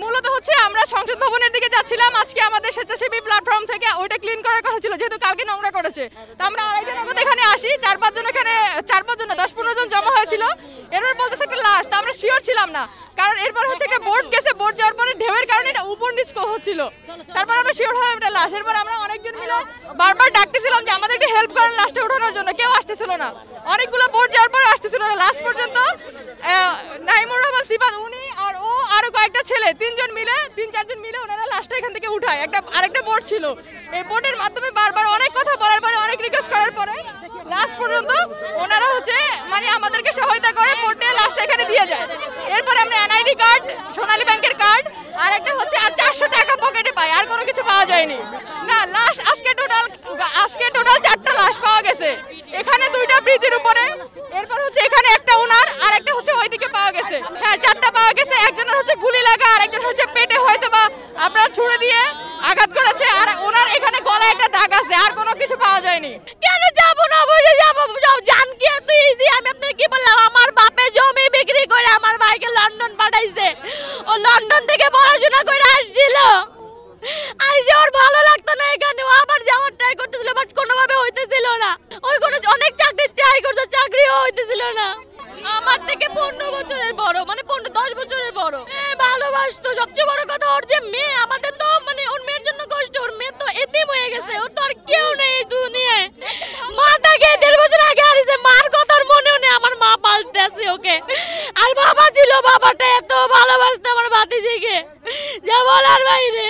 মূলত হচ্ছে আমরা সংসদ ভবনের দিকে যাচ্ছিলাম আজকে আমাদের স্বেচ্ছাসেবী প্ল্যাটফর্ম থেকে ওইটা ক্লিন করার কথা ছিল, যেহেতু কালকে নোংরা করেছে। তো আমরা আড়াইটা নাগাদ এখানে আসি, 4-5 জন এখানে 4-5 জন 10-15 জন জমা হয়েছিল। এরপর বলতেছে একটা লাশ, তো আমরা শিওর ছিলাম না, কারণ এরপর হচ্ছে একটা বোট গেছে, বোট যাওয়ার পরে ঢেউয়ের কারণে এটা উপর নিচ হচ্ছিল। তারপর আমরা শিওর হলাম এটা লাশ। এরপর আমরা অনেকজন মিলে বারবার ডাকতেছিলাম যে আমাদের একটু হেল্প করেন লাশটা ওঠানোর জন্য, কেউ আসতেছিল না। অনেকগুলো বোট যাওয়ার পর আসতেছিল না। লাস্ট পর্যন্ত নাইমুর রহমান সিফাত উনি আর ও আরো কয়েকটা ছেলে 3-4 জন মিলে ওনারা লাশটা এখান থেকে উঠায়। আরেকটা বোট ছিল, এই বোটের মাধ্যমে বারবার অনেক কথা বলার পরে, অনেক রিকোয়েস্ট করার পরে লাস্ট পর্যন্ত ওনারা হচ্ছে মানে আমাদেরকে সহায়তা করে বোটে লাশটা এখানে দিয়ে যায়। এরপরে আমরা এনআইডি কার্ড, সোনালী ব্যাংকের কার্ড আর একটা হচ্ছে আর 400 টাকা পকেটে পাই, আর কোনো কিছু পাওয়া যায়নি। না, লাশ আজকে টোটাল 4টা লাশ পাওয়া গেছে, এখানে 2টা ব্রিজের উপরে, এরপর হচ্ছে এখানে একটা ওনার আর একটা হচ্ছে ওইদিকে পাওয়া গেছে। হ্যাঁ, 4টা পাওয়া গেছে। একজনের হচ্ছে গুলি লাগা, আর একজন হচ্ছে পেটে হয়তো বা আপনার ছুরি দিয়ে আঘাত করেছে, আর ওনার এখানে গলায় একটা দাগ আছে, আর কোনো কিছু পাওয়া যায়নি। কেন যাবো না, বলে যাবো, জান কি এত ইজি? আমি আপনাকে কি বললাম, আমার বাপে জমি বিক্রি করে আমার ভাইকে লন্ডন পাঠাইছে, ও লন্ডন থেকে পড়াশোনা করে আসছিল, আইসে ওর ভালো লাগতো না এখানে, ও আবার যাওয়ার ট্রাই করতেছিল, বাট কোনোভাবে হইতেছিল না। ওর কোনো অনেক চাকরির ট্রাই করছে, চাকরিও হইতেছিল না। আমার থেকে 15 বছরের বড়, মানে 10 বছরের বড়। ভালোবাসতো, সবচেয়ে বড় কথা ওর যে মেয়ে, আমাদের তো মানে ওর মেয়ের জন্য কষ্ট, ওর মেয়ে তো এতিম হয়ে গেছে, ওর তো আর কেউ নেই এই দুনিয়ায়। মা তাকে 1.5 বছর আগে হারিয়েছে, মার কথার মনেও নেই, আমার মা পালতে আছে ওকে। আর বাবা ছিল, বাবাটা এত ভালোবাসতো আমার ভাতিজিকে, যা বলার বাইরে।